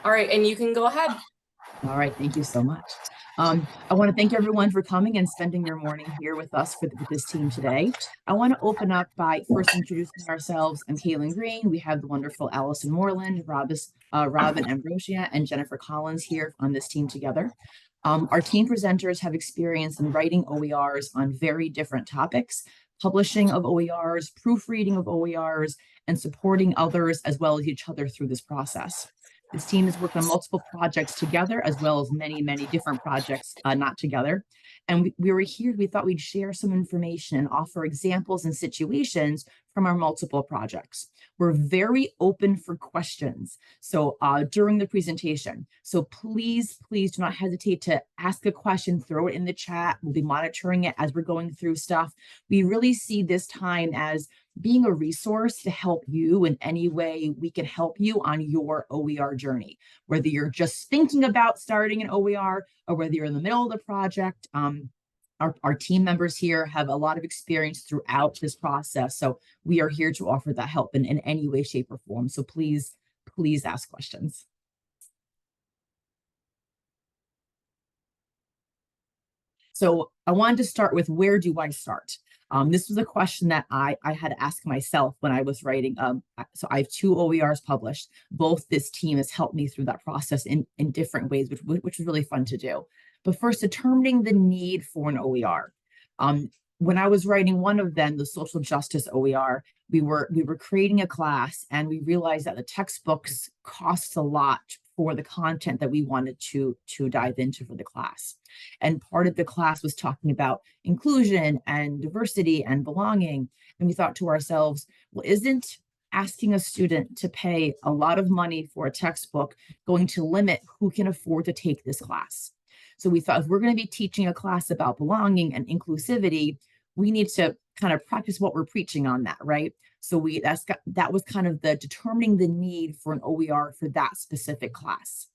All right, and you can go ahead. All right, thank you so much. I want to thank everyone for coming and spending your morning here with us with this team today. I want to open up by first introducing ourselves. I'm Kaylin Green. We have the wonderful Allison Moreland, Robin Ambrosia, and Jennifer Collins here on this team together. Our team presenters have experience in writing OERs on very different topics, publishing of OERs, proofreading of OERs, and supporting others as well as each other through this process. This team has worked on multiple projects together, as well as many, many different projects not together. And we were here, we thought we'd share some information and offer examples and situations from our multiple projects. We're very open for questions. So during the presentation, so please do not hesitate to ask a question, throw it in the chat. We'll be monitoring it as we're going through stuff. We really see this time as being a resource to help you in any way we can help you on your OER journey, whether you're just thinking about starting an OER or whether you're in the middle of the project. Our team members here have a lot of experience throughout this process. So we are here to offer that help in any way, shape, or form. So please ask questions. So I wanted to start with, where do I start? This was a question that I had to ask myself when I was writing. So I have 2 OERs published. Both this team has helped me through that process in different ways, which was really fun to do. But first, determining the need for an OER. When I was writing one of them, the social justice OER, we were creating a class, and we realized that the textbooks cost a lot for the content that we wanted to dive into for the class. And part of the class was talking about inclusion and diversity and belonging. And we thought to ourselves, well, isn't asking a student to pay a lot of money for a textbook going to limit who can afford to take this class? So we thought, if we're going to be teaching a class about belonging and inclusivity, we need to kind of practice what we're preaching on that, right? So that was kind of the determining the need for an OER for that specific class.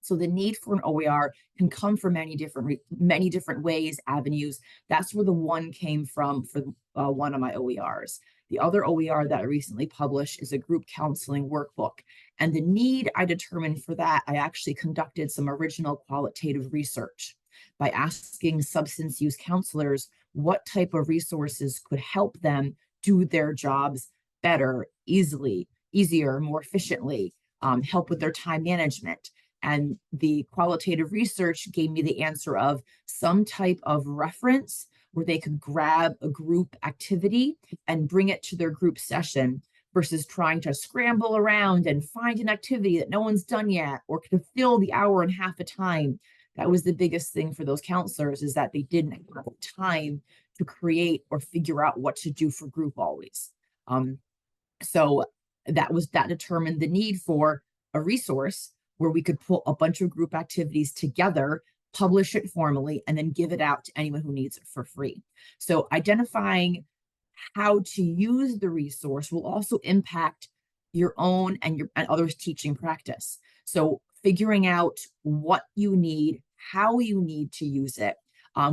So the need for an OER can come from many different ways, avenues. That's where the one came from for one of my OERs. The other OER that I recently published is a group counseling workbook. And the need I determined for that, I actually conducted some original qualitative research by asking substance use counselors what type of resources could help them do their jobs better, easier, more efficiently, help with their time management. And the qualitative research gave me the answer of some type of reference where they could grab a group activity and bring it to their group session versus trying to scramble around and find an activity that no one's done yet or to fill the hour and a half of time. That was the biggest thing for those counselors, is that they didn't have time to create or figure out what to do for group always. So that determined the need for a resource where we could pull a bunch of group activities together, publish it formally, and then give it out to anyone who needs it for free. So identifying how to use the resource will also impact your own and others' teaching practice. So figuring out what you need, how you need to use it,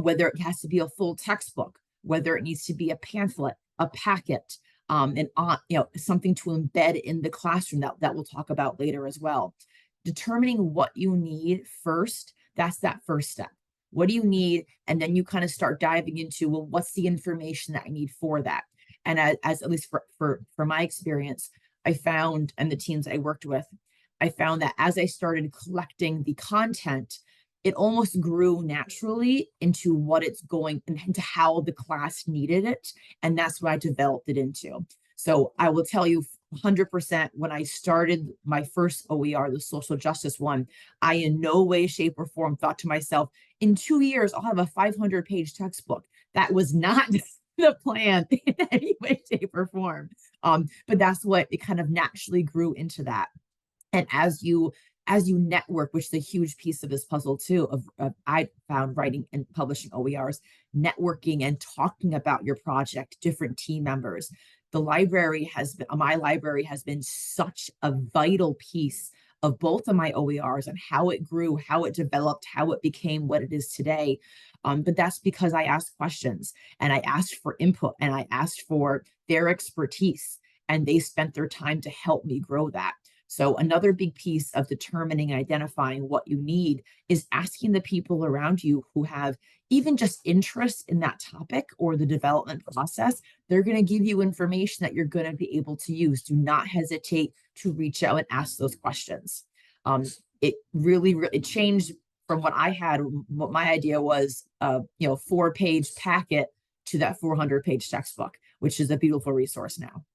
whether it has to be a full textbook, whether it needs to be a pamphlet, a packet, and something to embed in the classroom that we'll talk about later as well. Determining what you need first, that's that first step. What do you need? And then you kind of start diving into, well, what's the information that I need for that? And as at least for my experience, I found, and the teams I worked with, I found that as I started collecting the content, it almost grew naturally into what it's going, into how the class needed it. And that's what I developed it into. So I will tell you 100%, when I started my first OER, the social justice one, I in no way, shape, or form thought to myself, in 2 years, I'll have a 500-page textbook. That was not the plan in any way, shape, or form. But that's what it kind of naturally grew into that. And as you network, which is a huge piece of this puzzle too, I found writing and publishing OERs, networking and talking about your project, different team members. My library has been such a vital piece of both of my OERs and how it grew, how it developed, how it became what it is today. But that's because I asked questions and I asked for input and I asked for their expertise, and they spent their time to help me grow that. So another big piece of determining and identifying what you need is asking the people around you who have even just interest in that topic or the development process. They're going to give you information that you're going to be able to use. Do not hesitate to reach out and ask those questions. It really it changed from what I had. What my idea was, 4-page packet to that 400-page textbook, which is a beautiful resource now.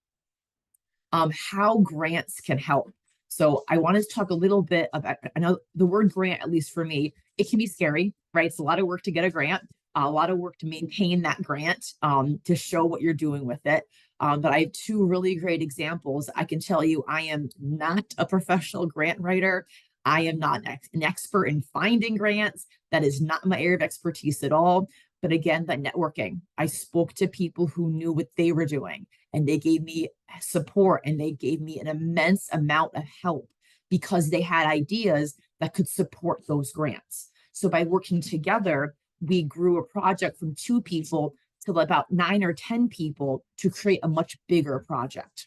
How grants can help. So I wanted to talk a little bit about, I know the word grant, at least for me, it can be scary, right? It's a lot of work to get a grant, a lot of work to maintain that grant, to show what you're doing with it. But I have two really great examples. I can tell you, I am not a professional grant writer. I am not an expert in finding grants. That is not my area of expertise at all. But again, that networking, I spoke to people who knew what they were doing, and they gave me support, and they gave me an immense amount of help because they had ideas that could support those grants. So by working together, we grew a project from 2 people to about 9 or 10 people to create a much bigger project.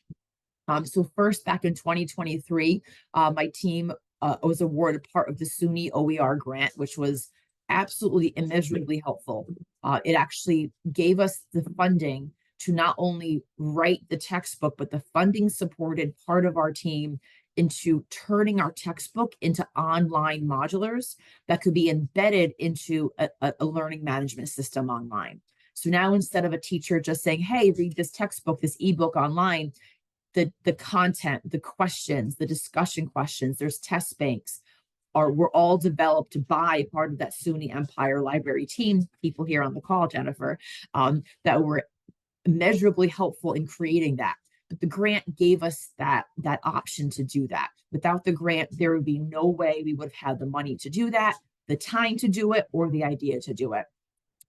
So first, back in 2023, my team was awarded part of the SUNY OER grant, which was absolutely immeasurably helpful. It actually gave us the funding to not only write the textbook, but the funding supported part of our team into turning our textbook into online modulars that could be embedded into a learning management system online. So now, instead of a teacher just saying, hey, read this textbook, this ebook online, the content, the questions, the discussion questions, there's test banks, were all developed by part of that SUNY Empire Library team, people here on the call, Jennifer, that were immeasurably helpful in creating that. But the grant gave us that option to do that. Without the grant, there would be no way we would have had the money to do that, the time to do it, or the idea to do it.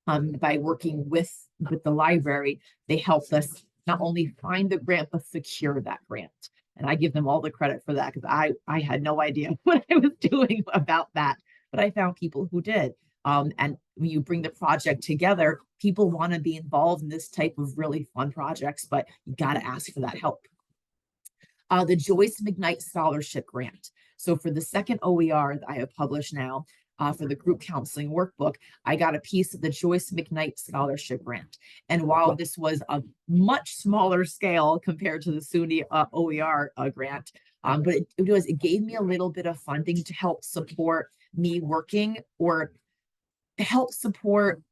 By working with the library, they helped us not only find the grant, but secure that grant. And I give them all the credit for that, because I had no idea what I was doing about that, but I found people who did. And when you bring the project together, people want to be involved in this type of really fun projects, but you got to ask for that help. The Joyce McKnight Scholarship Grant. So for the second OER that I have published now, for the group counseling workbook, I got a piece of the Joyce McKnight Scholarship Grant. And while this was a much smaller scale compared to the SUNY OER grant, but it gave me a little bit of funding to help support me working, or help support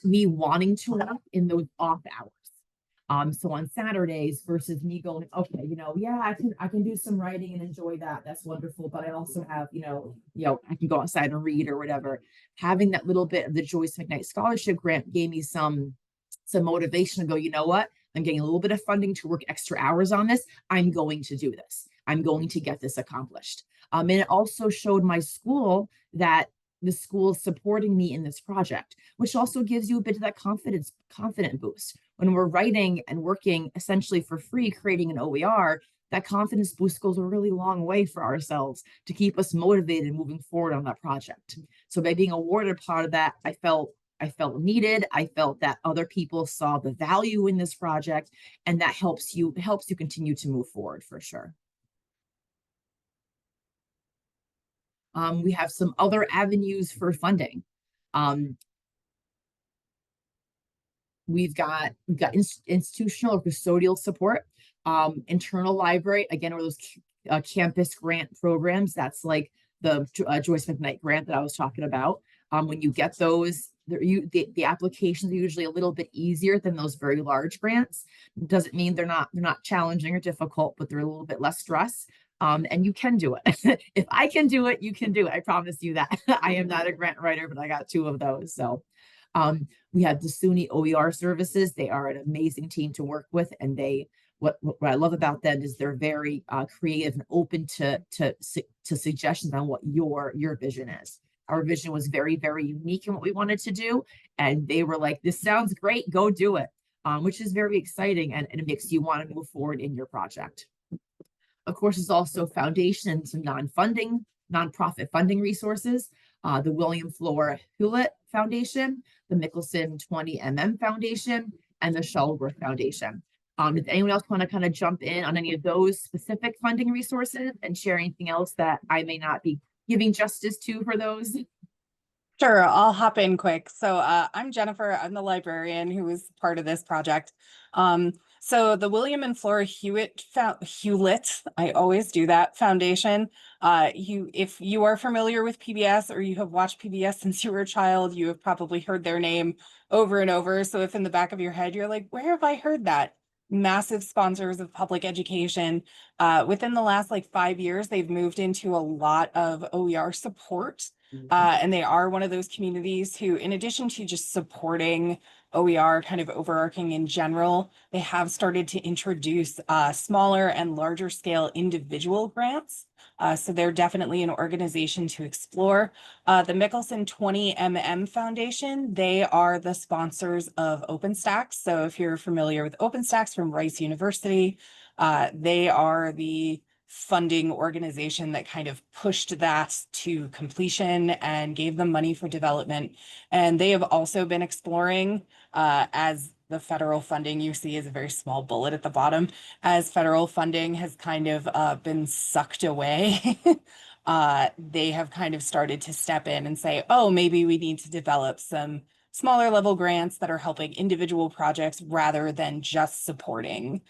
me wanting to work in those off hours. So on Saturdays, versus me going, okay, yeah, I can do some writing and enjoy that. That's wonderful. But I also have, I can go outside and read or whatever. Having that little bit of the Joyce McKnight Scholarship Grant gave me some motivation to go, you know what? I'm getting a little bit of funding to work extra hours on this. I'm going to do this. I'm going to get this accomplished. And it also showed my school that the school is supporting me in this project, which also gives you a bit of that confident boost. When we're writing and working essentially for free, creating an OER, that confidence boost goes a really long way for ourselves to keep us motivated moving forward on that project. So by being awarded part of that, I felt needed. I felt that other people saw the value in this project, and that helps you continue to move forward for sure. We have some other avenues for funding. We've got institutional or custodial support, internal library, again, or those campus grant programs. That's like the Joyce McKnight grant that I was talking about. When you get those, the applications are usually a little bit easier than those very large grants. Doesn't mean they're not challenging or difficult, but they're a little bit less stress. And you can do it. If I can do it, you can do it. I promise you that. I am not a grant writer, but I got 2 of those. So we have the SUNY OER services. They are an amazing team to work with, and what I love about them is they're very creative and open to suggestions on what your vision is. Our vision was very, very unique in what we wanted to do, and they were like, "This sounds great, go do it," which is very exciting, and it makes you want to move forward in your project. Of course, there's also foundation and some nonprofit funding resources. The William Flora Hewlett Foundation, the Mickelson 20mm Foundation, and the Shuttleworth Foundation. Does anyone else want to kind of jump in on any of those specific funding resources and share anything else that I may not be giving justice to for those? Sure, I'll hop in quick. So I'm Jennifer. I'm the librarian who was part of this project. So the William and Flora Hewlett, I always do that, Foundation. If you are familiar with PBS or you have watched PBS since you were a child, you have probably heard their name over and over. So if in the back of your head, you're like, where have I heard that? Massive sponsors of public education. Within the last like 5 years, they've moved into a lot of OER support. And they are one of those communities who, in addition to just supporting OER kind of overarching in general, they have started to introduce smaller and larger scale individual grants. So they're definitely an organization to explore. The Mickelson 20MM Foundation, they are the sponsors of OpenStax. So if you're familiar with OpenStax from Rice University, they are the funding organization that kind of pushed that to completion and gave them money for development. And they have also been exploring, as the federal funding you see is a very small bullet at the bottom, as federal funding has kind of been sucked away. They have kind of started to step in and say, oh, maybe we need to develop some smaller level grants that are helping individual projects rather than just supporting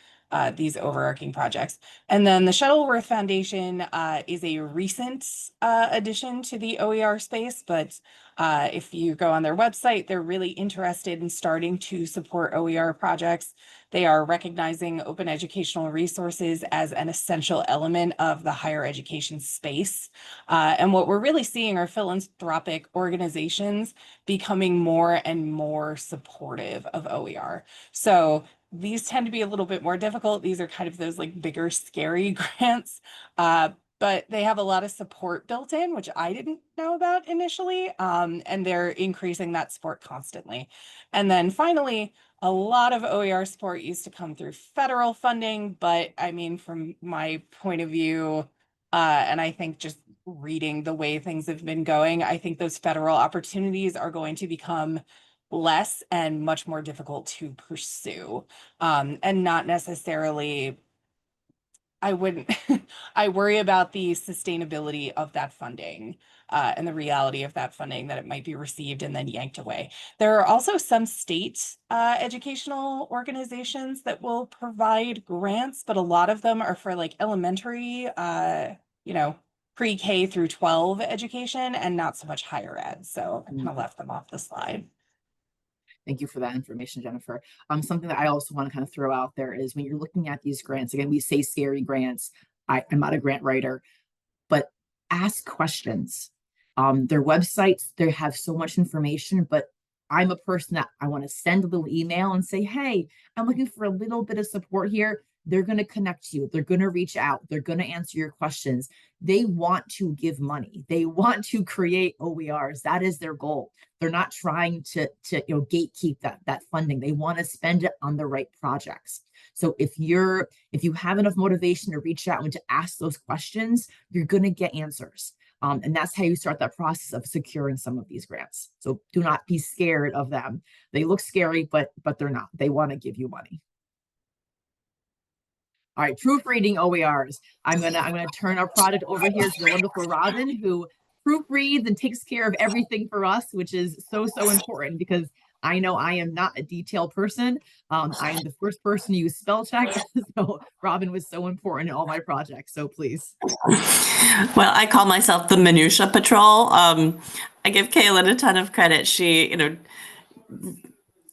these overarching projects. And then the Shuttleworth Foundation is a recent addition to the OER space, but if you go on their website, they're really interested in starting to support OER projects. They are recognizing open educational resources as an essential element of the higher education space. And what we're really seeing are philanthropic organizations becoming more and more supportive of OER. So these tend to be a little bit more difficult. These are kind of those like bigger, scary grants, but they have a lot of support built in, which I didn't know about initially. And they're increasing that support constantly. And then finally, a lot of OER support used to come through federal funding, but I mean, from my point of view, and I think just reading the way things have been going, I think those federal opportunities are going to become less and much more difficult to pursue, and not necessarily, I wouldn't, I worry about the sustainability of that funding, and the reality of that funding, that it might be received and then yanked away. There are also some state educational organizations that will provide grants, but a lot of them are for like elementary, pre-K through 12 education and not so much higher ed. So I kind of left them off the slide. Thank you for that information, Jennifer. Something that I also want to kind of throw out there is when you're looking at these grants, again, we say scary grants. I'm not a grant writer, but ask questions. Their websites, they have so much information, but I'm a person that I want to send a little email and say, hey, I'm looking for a little bit of support here. They're going to connect you. They're going to reach out. They're going to answer your questions. They want to give money. They want to create OERs. That is their goal. They're not trying to gatekeep that funding. They want to spend it on the right projects. So if you have enough motivation to reach out and to ask those questions, you're going to get answers. And that's how you start that process of securing some of these grants. So do not be scared of them. They look scary, but they're not. They want to give you money. All right, proofreading OERs. I'm gonna turn our project over here to the wonderful Robin, who proofreads and takes care of everything for us, which is so important because I know I am not a detailed person. I am the first person to use spell check, so Robin was so important in all my projects. So please. Well, I call myself the minutia patrol. I give Kaylin a ton of credit. She,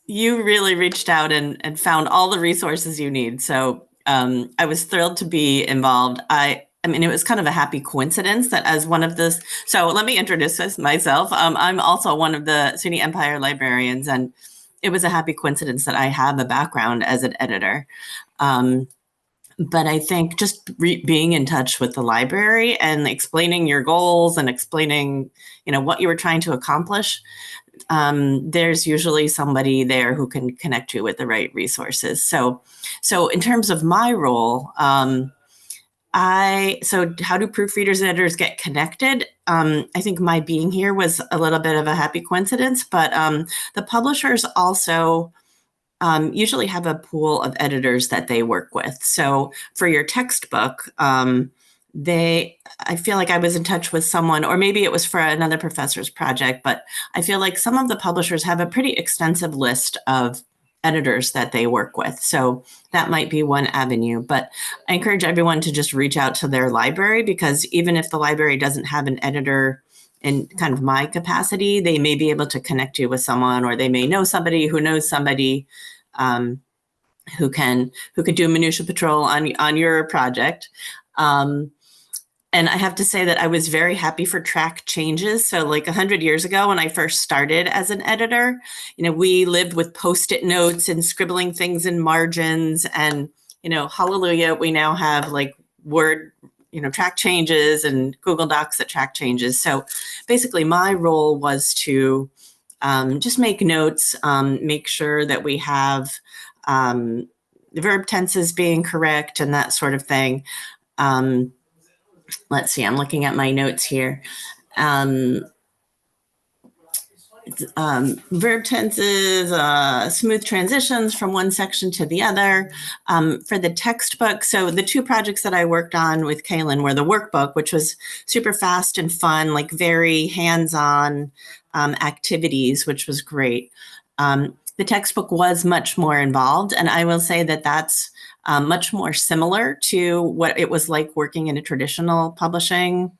you really reached out and found all the resources you need. So I was thrilled to be involved. I mean, it was kind of a happy coincidence that as one of this, so let me introduce myself. I'm also one of the SUNY Empire librarians, and it was a happy coincidence that I have a background as an editor. But I think just being in touch with the library and explaining your goals and explaining, what you were trying to accomplish, there's usually somebody there who can connect you with the right resources. So in terms of my role, so how do proofreaders and editors get connected? I think my being here was a little bit of a happy coincidence, but the publishers also usually have a pool of editors that they work with. So for your textbook, I feel like I was in touch with someone, or maybe it was for another professor's project, but I feel like some of the publishers have a pretty extensive list of editors that they work with. So that might be one avenue, but I encourage everyone to just reach out to their library, because even if the library doesn't have an editor in kind of my capacity, they may be able to connect you with someone, or they may know somebody who knows somebody who could do minutia patrol on your project. And I have to say that I was very happy for track changes. So like 100 years ago, when I first started as an editor, we lived with Post-it notes and scribbling things in margins, and, hallelujah, we now have like Word, track changes, and Google Docs that track changes. So basically my role was to just make notes, make sure that we have the verb tenses being correct and that sort of thing. Let's see, I'm looking at my notes here. Verb tenses, smooth transitions from one section to the other. For the textbook, so the two projects that I worked on with Kaylin were the workbook, which was super fast and fun, like very hands-on activities, which was great. The textbook was much more involved, and I will say that that's much more similar to what it was like working in a traditional publishing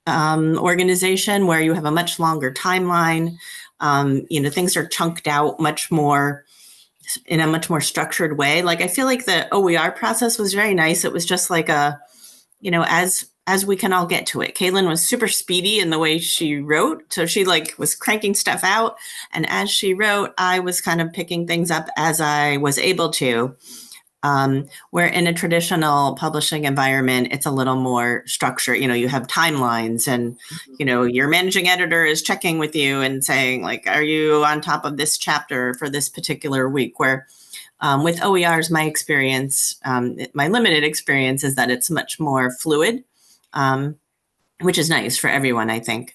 organization, where you have a much longer timeline. Things are chunked out much more in a much more structured way. Like I feel like the OER process was very nice. It was just like as we can all get to it. Kaylin was super speedy in the way she wrote. So she was cranking stuff out. And as she wrote, I was kind of picking things up as I was able to. Where in a traditional publishing environment, it's a little more structured. You have timelines, and, your managing editor is checking with you and saying, like, are you on top of this chapter for this particular week? Where with OERs, my experience, my limited experience, is that it's much more fluid, which is nice for everyone, I think.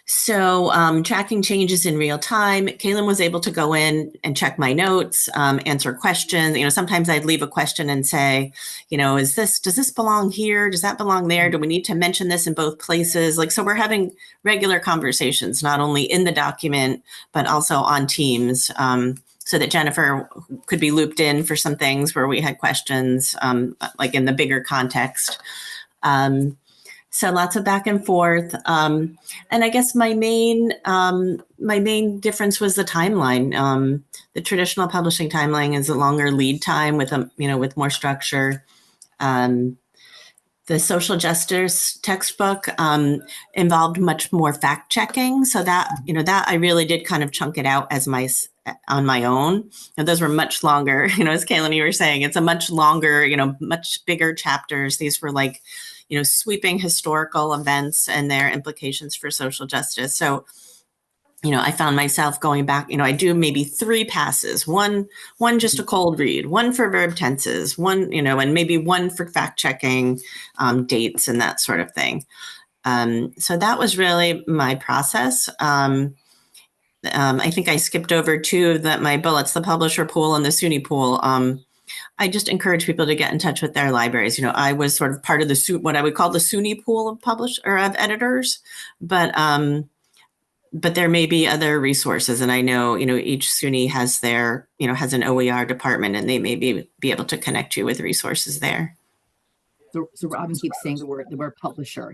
So tracking changes in real time, Kaylin was able to go in and check my notes, answer questions. Sometimes I'd leave a question and say, does this belong here? Does that belong there? Do we need to mention this in both places? So we're having regular conversations, not only in the document, but also on Teams, so that Jennifer could be looped in for some things where we had questions, like in the bigger context. So lots of back and forth. And I guess my main difference was the timeline. The traditional publishing timeline is a longer lead time with with more structure. The social justice textbook involved much more fact checking. So that I really did kind of chunk it out on my own. And those were much longer, as Kaylin, you were saying, it's a much longer, much bigger chapters. These were like, sweeping historical events and their implications for social justice. So, I found myself going back, I do maybe 3 passes, one just a cold read, one for verb tenses, one, and maybe one for fact checking dates and that sort of thing. So that was really my process. I think I skipped over 2 of my bullets, the publisher pool and the SUNY pool. I just encourage people to get in touch with their libraries. I was sort of part of what I would call the SUNY pool of editors, but there may be other resources. And I know, each SUNY has has an OER department, and they may be able to connect you with resources there. So Robin keeps saying the word publisher,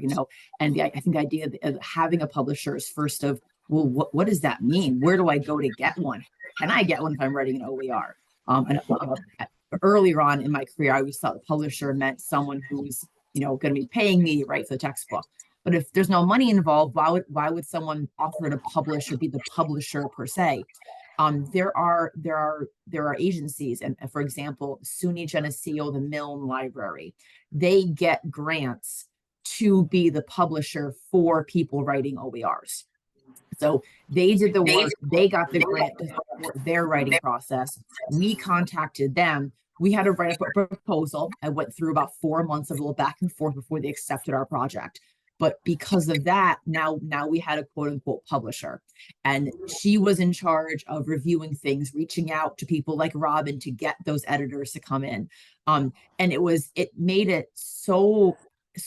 and I think the idea of having a publisher is first of, well, what does that mean? Where do I go to get one? Can I get one if I'm writing an OER? Earlier on in my career, I always thought the publisher meant someone who's, going to be paying me, right, for the textbook. But if there's no money involved, why would someone offer to publish or be the publisher per se? There are agencies, and for example, SUNY Geneseo, the Milne Library, they get grants to be the publisher for people writing OERs. So they did the work, they got the grant to support their writing process. We contacted them. We had to write a proposal. I went through about 4 months of a little back and forth before they accepted our project. But because of that, now we had a quote unquote publisher, and she was in charge of reviewing things, reaching out to people like Robin to get those editors to come in. And it made it so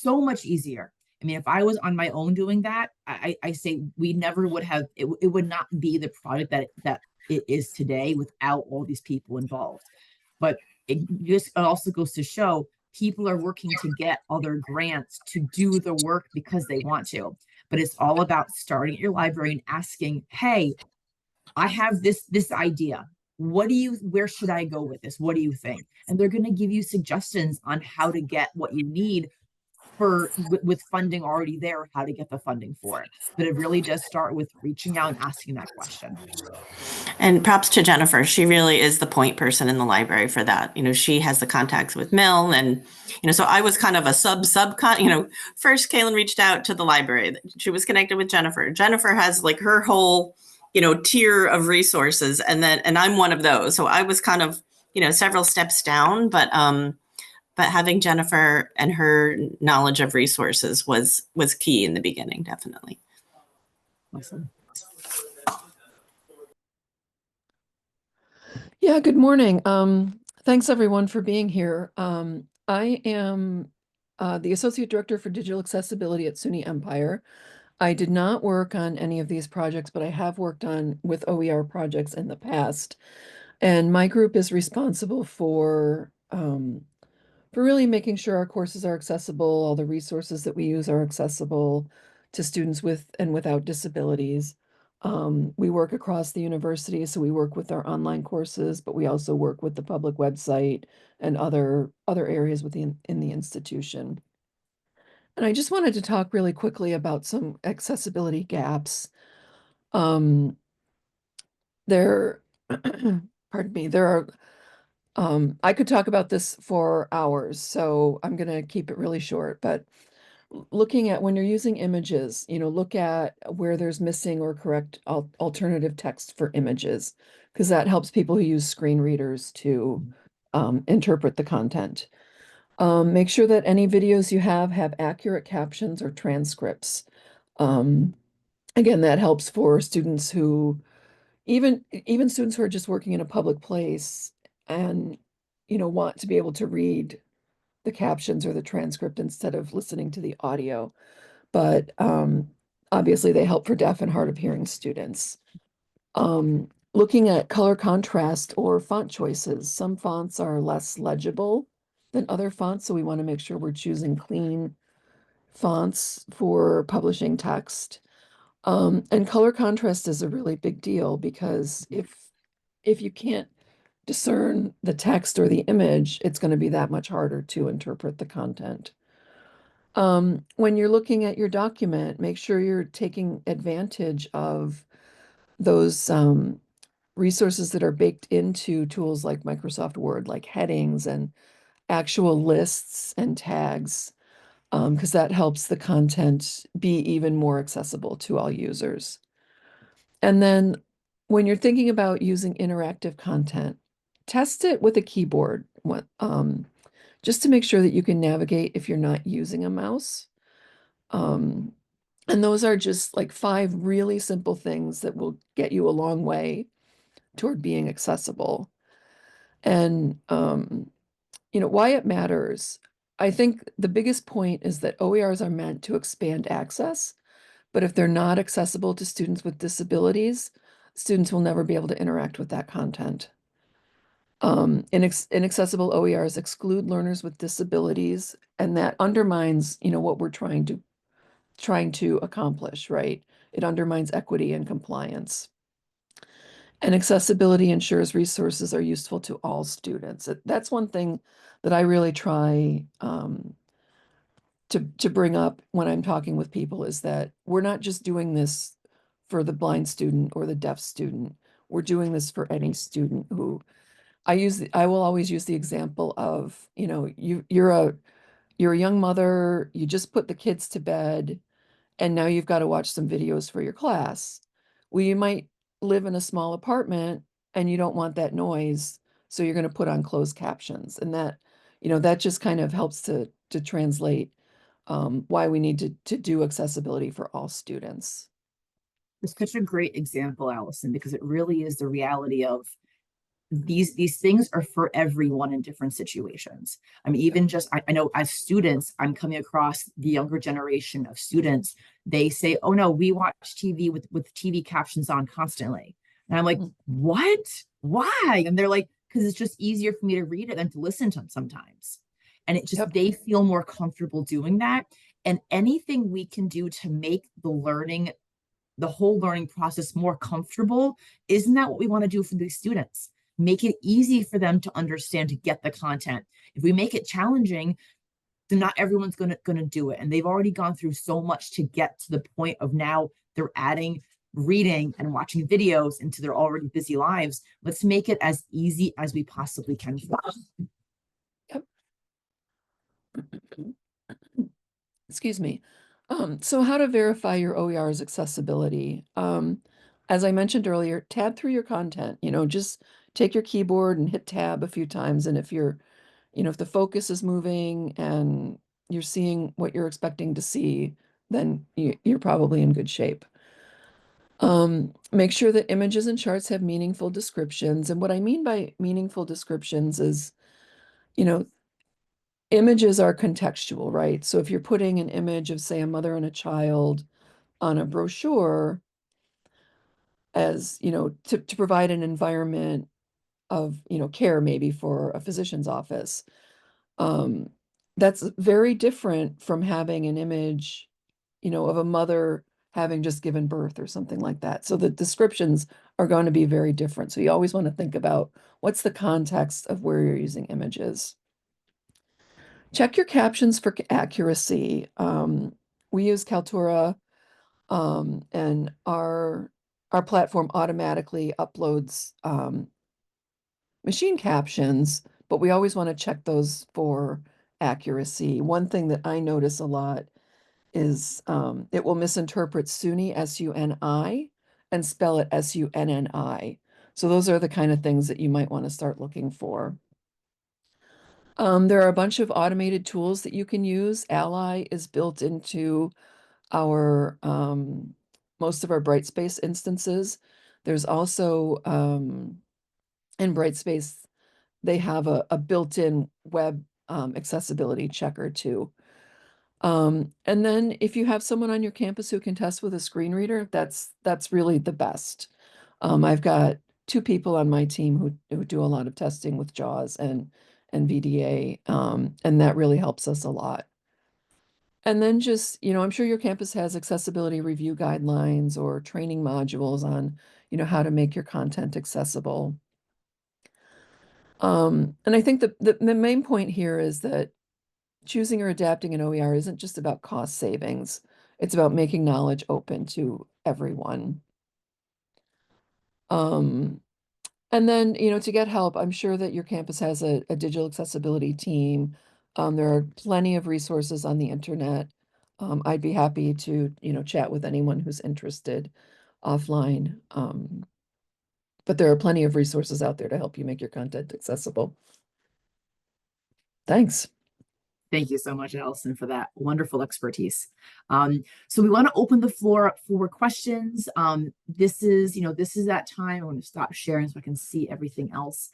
much easier. I mean, if I was on my own doing that, I say we never would have, it would not be the product that it is today without all these people involved. But it also goes to show people are working to get other grants to do the work because they want to. But it's all about starting at your library and asking, hey, I have this idea. Where should I go with this? What do you think? And they're going to give you suggestions on how to get what you need with funding already there, how to get the funding for it. But it really does start with reaching out and asking that question. And props to Jennifer. She really is the point person in the library for that. She has the contacts with Mill, and, so I was kind of a first Kaylin reached out to the library. She was connected with Jennifer. Jennifer has like her whole, tier of resources. And I'm one of those. So I was kind of, several steps down, but having Jennifer and her knowledge of resources was key in the beginning, definitely. Awesome. Yeah, good morning. Thanks everyone for being here. I am the Associate Director for Digital Accessibility at SUNY Empire. I did not work on any of these projects, but I have worked with OER projects in the past. And my group is responsible for really making sure our courses are accessible, all the resources that we use are accessible to students with and without disabilities. We work across the university, so we work with our online courses, but we also work with the public website and other areas in the institution. And I just wanted to talk really quickly about some accessibility gaps. Pardon me, there are I could talk about this for hours, so I'm going to keep it really short. But looking at when you're using images, look at where there's missing or correct alternative text for images, because that helps people who use screen readers to interpret the content. Make sure that any videos you have accurate captions or transcripts. Again, that helps for students who even students who are just working in a public place and want to be able to read the captions or the transcript instead of listening to the audio. But obviously they help for deaf and hard of hearing students. Looking at color contrast or font choices, some fonts are less legible than other fonts, so we want to make sure we're choosing clean fonts for publishing text. And color contrast is a really big deal, because if you can't discern the text or the image, it's going to be that much harder to interpret the content. When you're looking at your document, make sure you're taking advantage of those resources that are baked into tools like Microsoft Word, like headings and actual lists and tags, because that helps the content be even more accessible to all users. And then when you're thinking about using interactive content, test it with a keyboard, just to make sure that you can navigate if you're not using a mouse. And those are just like 5 really simple things that will get you a long way toward being accessible. And why it matters. I think the biggest point is that OERs are meant to expand access, but if they're not accessible to students with disabilities, students will never be able to interact with that content. Inaccessible OERs exclude learners with disabilities, and that undermines, what we're trying to accomplish, right? It undermines equity and compliance. And accessibility ensures resources are useful to all students. That's one thing that I really try to bring up when I'm talking with people, is that we're not just doing this for the blind student or the deaf student. We're doing this for any student who I will always use the example of, you're a young mother, you just put the kids to bed, and now you've got to watch some videos for your class. Well, you might live in a small apartment and you don't want that noise, so you're going to put on closed captions, and that just kind of helps to translate why we need to do accessibility for all students. It's such a great example, Allison, because it really is the reality of these things are for everyone in different situations. I mean, even just I know as students, I'm coming across the younger generation of students. They say, "Oh no, we watch TV with TV captions on constantly," and I'm like, Mm. "What? Why?" And they're like, "Because it's just easier for me to read it than to listen to them sometimes." And it just Yep. they feel more comfortable doing that. And anything we can do to make the whole learning process more comfortable, isn't that what we want to do for these students? Make it easy for them to understand, to get the content. If we make it challenging, then not everyone's gonna do it. And they've already gone through so much to get to the point of now they're adding reading and watching videos into their already busy lives. Let's make it as easy as we possibly can for them. Excuse me. So how to verify your OER's accessibility? As I mentioned earlier, tab through your content, just take your keyboard and hit tab a few times. And if if the focus is moving and you're seeing what you're expecting to see, then you're probably in good shape. Make sure that images and charts have meaningful descriptions. And what I mean by meaningful descriptions is, you know, images are contextual, right? So if you're putting an image of, say, a mother and a child on a brochure as, to provide an environment of, care maybe for a physician's office, um, that's very different from having an image, of a mother having just given birth or something like that. So the descriptions are going to be very different. So you always want to think about what's the context of where you're using images. Check your captions for accuracy. We use Kaltura, and our platform automatically uploads machine captions, but we always want to check those for accuracy. One thing that I notice a lot is it will misinterpret SUNY, SUNI, and spell it SUNNI. So those are the kind of things that you might want to start looking for. There are a bunch of automated tools that you can use. Ally is built into our most of our Brightspace instances. There's also in Brightspace, they have a built-in web accessibility checker too. And then if you have someone on your campus who can test with a screen reader, that's really the best. I've got 2 people on my team who do a lot of testing with JAWS and VDA, and that really helps us a lot. And then just, I'm sure your campus has accessibility review guidelines or training modules on, how to make your content accessible. And I think the main point here is that choosing or adapting an OER isn't just about cost savings. It's about making knowledge open to everyone. And then, to get help, I'm sure that your campus has a digital accessibility team. There are plenty of resources on the internet. I'd be happy to, chat with anyone who's interested offline. But there are plenty of resources out there to help you make your content accessible. Thanks. Thank you so much, Allison, for that wonderful expertise. So we want to open the floor for questions. This is that time. I'm going to stop sharing so I can see everything else.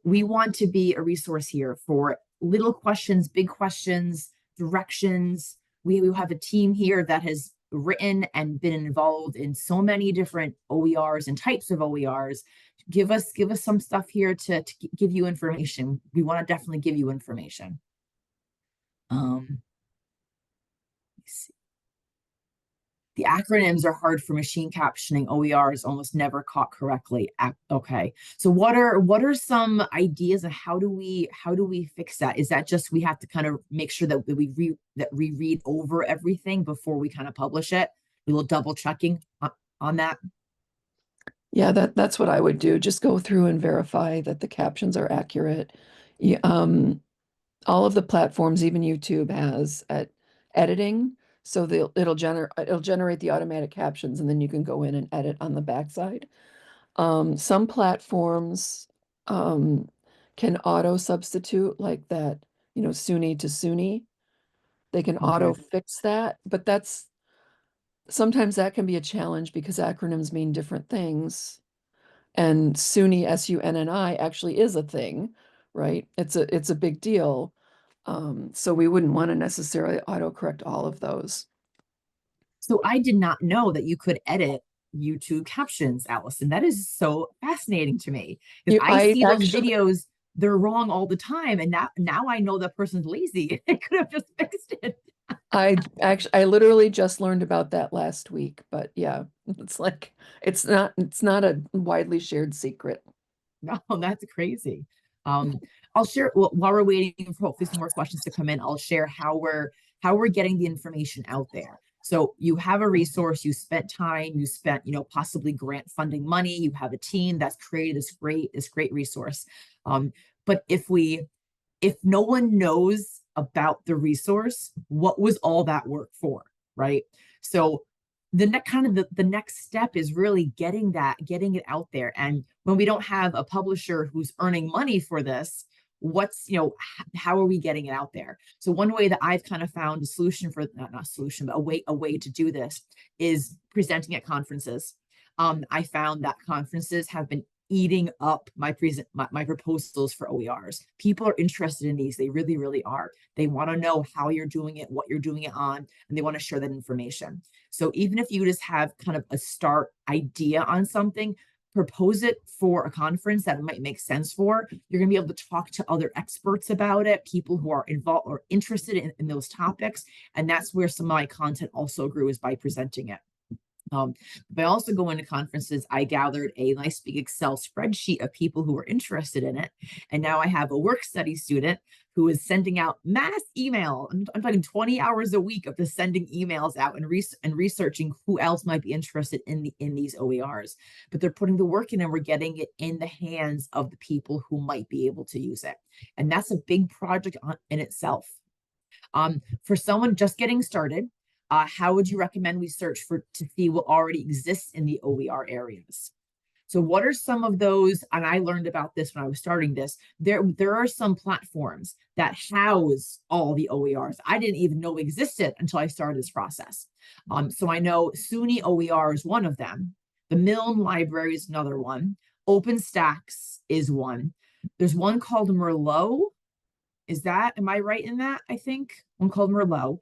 We want to be a resource here for little questions, big questions, directions. We have a team here that has written and been involved in so many different OERs and types of OERs. Give us some stuff here to give you information. We want to definitely give you information. Let's see. The acronyms are hard for machine captioning. OER is almost never caught correctly. Okay. So what are some ideas of how do we fix that? Is that just we have to kind of make sure that we read over everything before we kind of publish it? A little double checking on that. Yeah, that's what I would do. Just go through and verify that the captions are accurate. Yeah, all of the platforms, even YouTube has editing, so it'll generate the automatic captions, and then you can go in and edit on the backside. Some platforms can auto substitute like that, SUNY to SUNY. they can auto fix that, but sometimes that can be a challenge because acronyms mean different things. And SUNY, SUNNI actually is a thing, right? It's a big deal. So we wouldn't want to necessarily autocorrect all of those. So I did not know that you could edit YouTube captions, Allison. That is so fascinating to me because I see those videos, they're wrong all the time. And now I know that person's lazy. They could have just fixed it. I literally just learned about that last week, but yeah, it's like, it's not a widely shared secret. No, that's crazy. I'll share while we're waiting for hopefully some more questions to come in. I'll share how we're getting the information out there. So you have a resource, you spent time, you spent, possibly grant funding money, you have a team that's created this great resource. But if no one knows about the resource, what was all that work for, right? So the next step is really getting it out there. And when we don't have a publisher who's earning money for this, how are we getting it out there? So one way that I've kind of found a solution for, not a solution, but a way to do this is presenting at conferences. I found that conferences have been eating up my proposals for OERs. People are interested in these. They really, really are. They want to know how you're doing it, what you're doing it on, and they want to share that information. So even if you just have kind of a start idea on something, propose it for a conference that it might make sense for. You're going to be able to talk to other experts about it, people who are involved or interested in those topics. And that's where some of my content also grew, is by presenting it. By also going to conferences, I gathered a nice big Excel spreadsheet of people who were interested in it. And now I have a work study student who is sending out mass email. I'm talking 20 hours a week of just sending emails out and researching who else might be interested in these OERs. But they're putting the work in, and we're getting it in the hands of the people who might be able to use it. And that's a big project in itself. For someone just getting started, how would you recommend we search to see what already exists in the OER areas? So what are some of those? And I learned about this when I was starting this. There are some platforms that house all the OERs I didn't even know existed until I started this process. So I know SUNY OER is one of them. The Milne Library is another one. OpenStax is one. There's one called Merlot. Am I right in that? I think one called Merlot.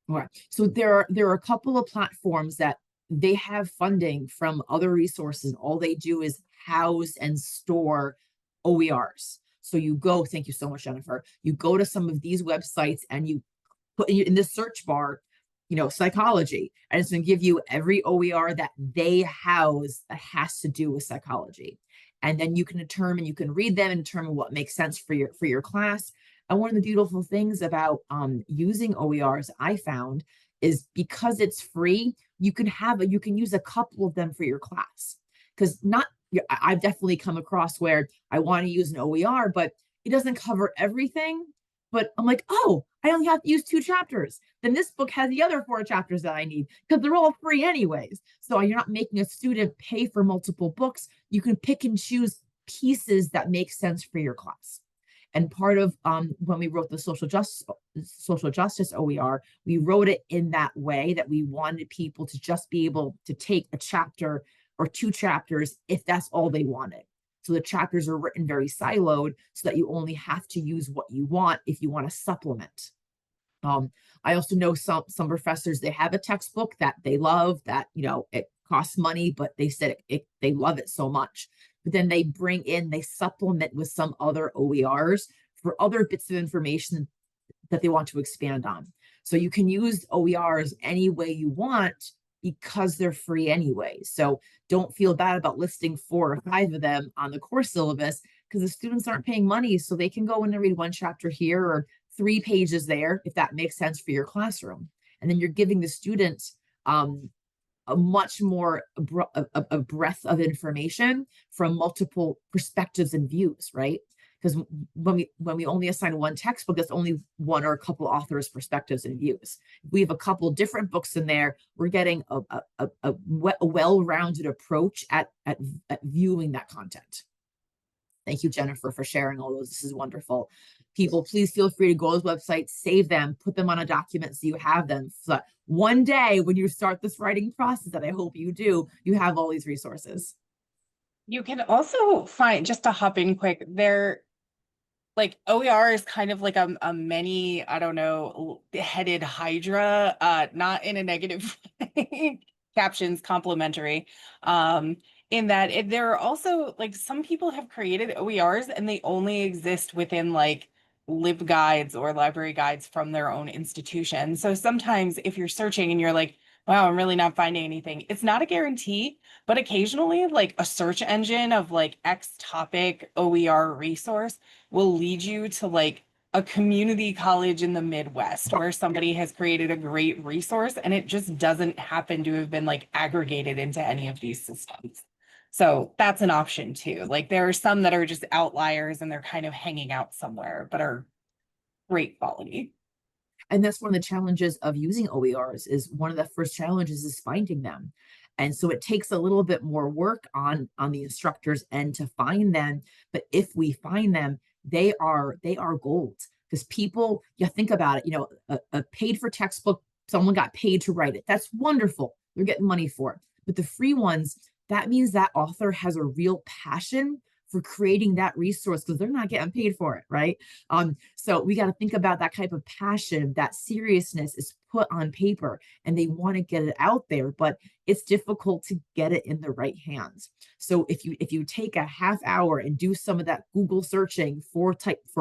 All right. So there are a couple of platforms that they have funding from other resources. All they do is house and store OERs. So thank you so much, Jennifer. You go to some of these websites and you put in the search bar, psychology, and it's going to give you every OER that they house that has to do with psychology. And then you can read them and determine what makes sense for your class. And one of the beautiful things about using OERs I found is because it's free, you can use a couple of them for your class. Because I've definitely come across where I want to use an OER, but it doesn't cover everything. But I'm like, oh, I only have to use 2 chapters. Then this book has the other 4 chapters that I need, because they're all free anyways. So you're not making a student pay for multiple books. You can pick and choose pieces that make sense for your class. And part of when we wrote the social justice OER, we wrote it in that way, that we wanted people to just be able to take a chapter or 2 chapters if that's all they wanted. So the chapters are written very siloed so that you only have to use what you want if you want to supplement. I also know some professors, they have a textbook that they love, that it costs money, but they said they love it so much. But then they supplement with some other OERs for other bits of information that they want to expand on. So you can use OERs any way you want because they're free anyway. So don't feel bad about listing 4 or 5 of them on the course syllabus, because the students aren't paying money, so they can go in and read 1 chapter here or 3 pages there, if that makes sense for your classroom. And then you're giving the students a much more a breadth of information from multiple perspectives and views, right? Because when we only assign 1 textbook, that's only 1 or a couple authors' perspectives and views. If we have a couple different books in there, we're getting a well-rounded approach at viewing that content. Thank you, Jennifer, for sharing all those. This is wonderful. people, please feel free to go to those websites, save them, put them on a document so you have them. So that one day when you start this writing process, that I hope you do, you have all these resources. You can also find, just to hop in quick, there, like OER is kind of like a many, I don't know, headed hydra, not in a negative way. Captions complimentary. In that there are also like some people have created OERs and they only exist within like LibGuides or library guides from their own institution. So sometimes if you're searching and you're like, wow, I'm really not finding anything, it's not a guarantee, but occasionally like a search engine of like X topic OER resource will lead you to like a community college in the Midwest where somebody has created a great resource and it just doesn't happen to have been like aggregated into any of these systems. So that's an option too. Like there are some that are just outliers and they're kind of hanging out somewhere, but are great quality. And that's one of the challenges of using OERs, is one of the first challenges is finding them. And so it takes a little bit more work on the instructor's end to find them. But if we find them, they are gold, because people, you think about it, you know, a paid for textbook, someone got paid to write it. That's wonderful. They're getting money for it. But the free ones, that means that author has a real passion for creating that resource because they're not getting paid for it, right? So we got to think about that type of passion, that seriousness is put on paper and they want to get it out there, but it's difficult to get it in the right hands. So if you take a half hour and do some of that Google searching for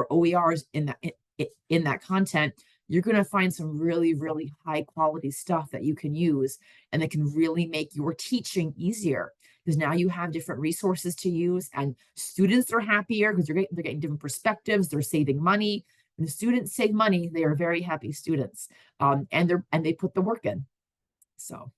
OERs in that content, you're going to find some really, really high quality stuff that you can use and that can really make your teaching easier, because now you have different resources to use and students are happier because they're getting different perspectives. They're saving money. When the students save money, they are very happy students, and they put the work in. So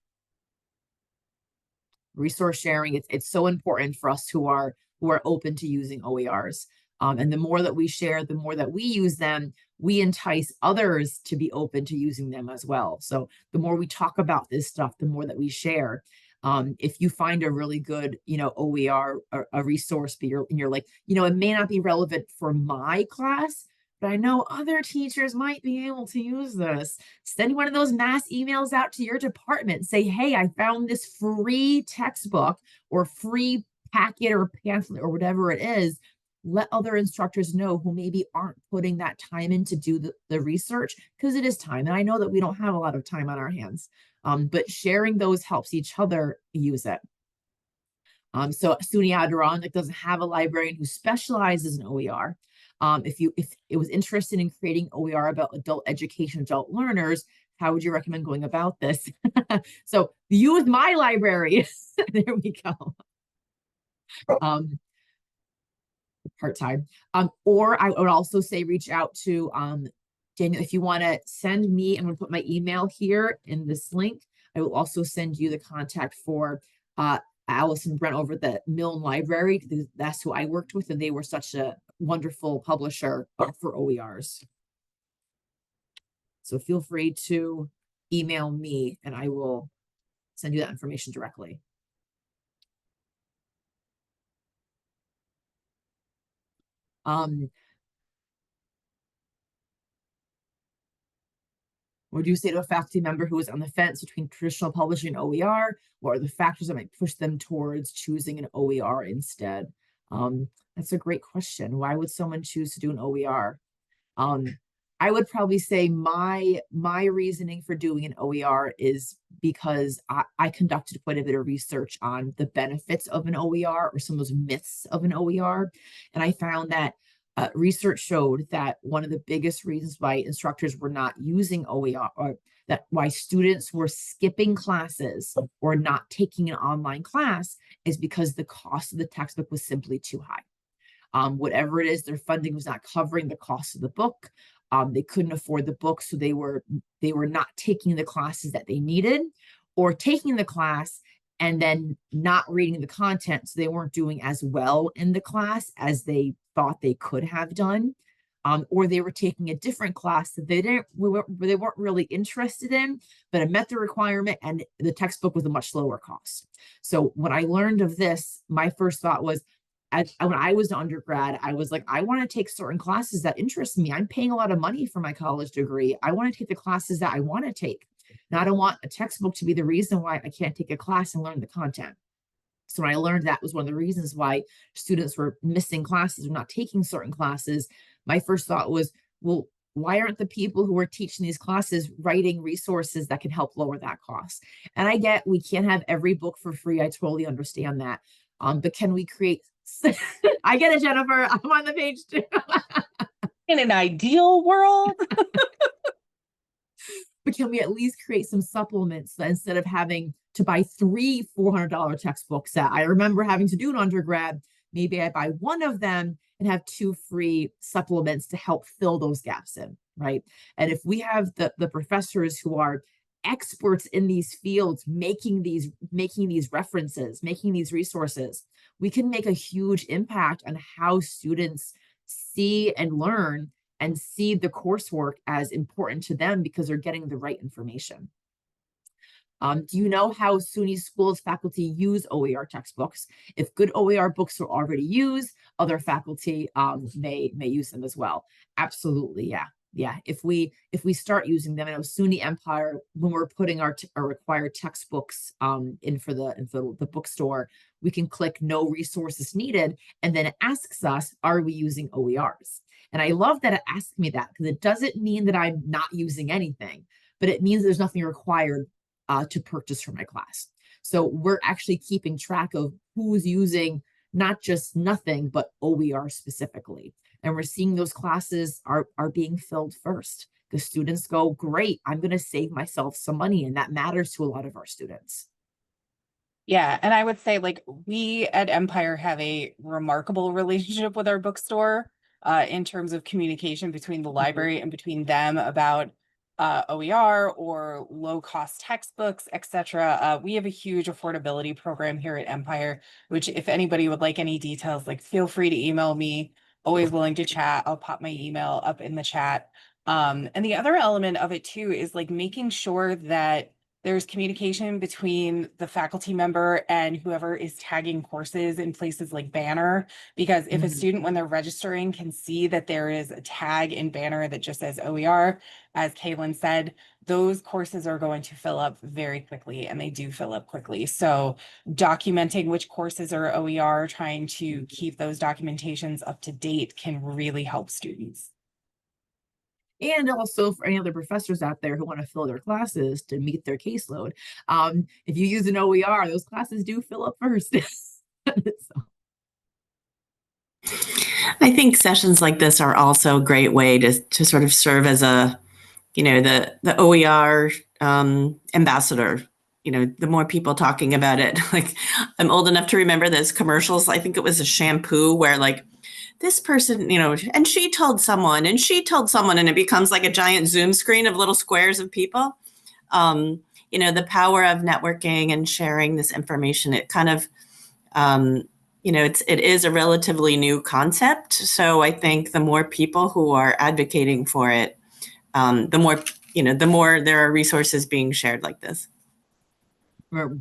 resource sharing, it's so important for us who are open to using OERs. And the more that we share, the more that we use them, we entice others to be open to using them as well. So the more we talk about this stuff, the more that we share. If you find a really good, you know, OER, or a resource, but you're like, you know, it may not be relevant for my class, but I know other teachers might be able to use this. Send one of those mass emails out to your department. Say, hey, I found this free textbook or free packet or pamphlet or whatever it is. Let other instructors know who maybe aren't putting that time in to do the research, because it is time. And I know that we don't have a lot of time on our hands, but sharing those helps each other use it. So SUNY Adirondack doesn't have a librarian who specializes in OER. If it was interested in creating OER about adult education, adult learners, how would you recommend going about this? So use my library. There we go. Part-time. Or I would also say reach out to Daniel, if you want to send me, I'm going to put my email here in this link. I will also send you the contact for Alice and Brent over at the Milne Library. That's who I worked with, and they were such a wonderful publisher for OERs. So feel free to email me and I will send you that information directly. What would you say to a faculty member who is on the fence between traditional publishing and OER? What are the factors that might push them towards choosing an OER instead? That's a great question. Why would someone choose to do an OER? I would probably say my reasoning for doing an OER is because I conducted quite a bit of research on the benefits of an OER or some of those myths of an OER. And I found that research showed that one of the biggest reasons why instructors were not using OER, or that why students were skipping classes or not taking an online class, is because the cost of the textbook was simply too high. Whatever it is, their funding was not covering the cost of the book. They couldn't afford the book, so they were not taking the classes that they needed, or taking the class and then not reading the content, so they weren't doing as well in the class as they thought they could have done, or they were taking a different class that they weren't really interested in, but it met the requirement and the textbook was a much lower cost. So when I learned of this, my first thought was, when I was an undergrad, I was like, I want to take certain classes that interest me. I'm paying a lot of money for my college degree. I want to take the classes that I want to take. Now, I don't want a textbook to be the reason why I can't take a class and learn the content. So when I learned that was one of the reasons why students were missing classes or not taking certain classes, my first thought was, well, why aren't the people who are teaching these classes writing resources that can help lower that cost? And I get we can't have every book for free. I totally understand that. But can we create I get it, Jennifer. I'm on the page too. In an ideal world. But can we at least create some supplements that instead of having to buy 3 $400 textbooks that I remember having to do in undergrad, maybe I buy one of them and have 2 free supplements to help fill those gaps in, right? And if we have the professors who are experts in these fields making these references, making these resources, we can make a huge impact on how students see and learn and see the coursework as important to them because they're getting the right information. Do you know how SUNY schools faculty use OER textbooks? If good OER books are already used, other faculty may use them as well. Absolutely, yeah. Yeah, if we start using them, I know SUNY Empire, when we're putting our required textbooks in for the bookstore, we can click no resources needed, and then it asks us, are we using OERs? And I love that it asks me that because it doesn't mean that I'm not using anything, but it means there's nothing required to purchase for my class. So we're actually keeping track of who's using not just nothing, but OER specifically. And we're seeing those classes are being filled first. The students go, great, I'm going to save myself some money. And that matters to a lot of our students. Yeah, and I would say like we at Empire have a remarkable relationship with our bookstore in terms of communication between the library and between them about OER or low-cost textbooks, etc. We have a huge affordability program here at Empire, which if anybody would like any details, like feel free to email me. Always willing to chat. I'll pop my email up in the chat. And the other element of it too is like making sure that there's communication between the faculty member and whoever is tagging courses in places like Banner, because if a student, when they're registering, can see that there is a tag in Banner that just says OER, as Kaylin said, those courses are going to fill up very quickly, and they do fill up quickly. So documenting which courses are OER, trying to keep those documentations up to date can really help students. And also for any other professors out there who want to fill their classes to meet their caseload. If you use an OER, those classes do fill up first. So. I think sessions like this are also a great way to sort of serve as a, the OER ambassador. The more people talking about it, like I'm old enough to remember those commercials. I think it was a shampoo where like, this person, and she told someone, and she told someone, and it becomes like a giant Zoom screen of little squares of people. The power of networking and sharing this information, it kind of, it is a relatively new concept. So I think the more people who are advocating for it, the more there are resources being shared like this. When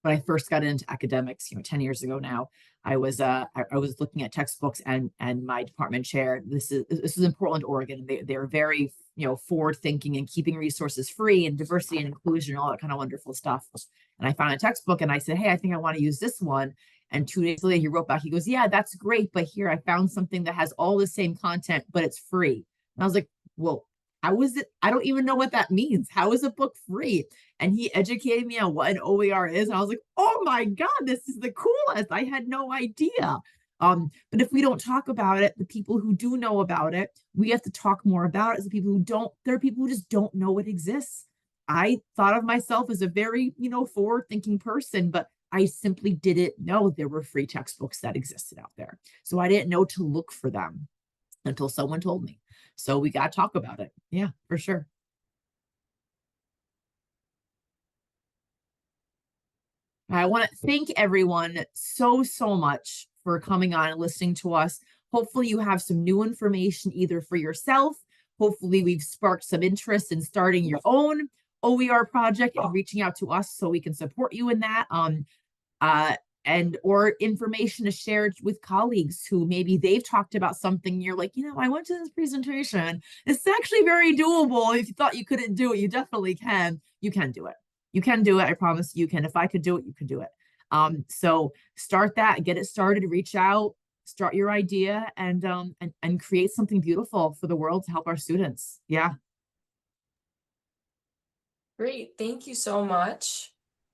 I first got into academics, 10 years ago now, I was looking at textbooks and my department chair. This is in Portland, Oregon. They're very forward thinking and keeping resources free and diversity and inclusion and all that kind of wonderful stuff. And I found a textbook and I said, hey, I think I want to use this one. And 2 days later, he wrote back. He goes, yeah, that's great, but here I found something that has all the same content, but it's free. And I was like, well, how is it? I don't even know what that means. How is a book free? And he educated me on what an OER is. And I was like, oh my God, this is the coolest. I had no idea. But if we don't talk about it, the people who do know about it, we have to talk more about it. As the people who don't, there are people who just don't know it exists. I thought of myself as a very, forward-thinking person, but I simply didn't know there were free textbooks that existed out there. So I didn't know to look for them until someone told me. So we got to talk about it. Yeah, for sure. I want to thank everyone so much for coming on and listening to us. Hopefully you have some new information either for yourself. Hopefully we've sparked some interest in starting your own OER project and reaching out to us so we can support you in that. or information to share with colleagues who maybe they've talked about something. You're like, I went to this presentation. It's actually very doable. If you thought you couldn't do it, you definitely can. You can do it. You can do it. I promise you can. If I could do it, you can do it. So start that, get it started, reach out, start your idea, and create something beautiful for the world to help our students. Yeah. Great. Thank you so much.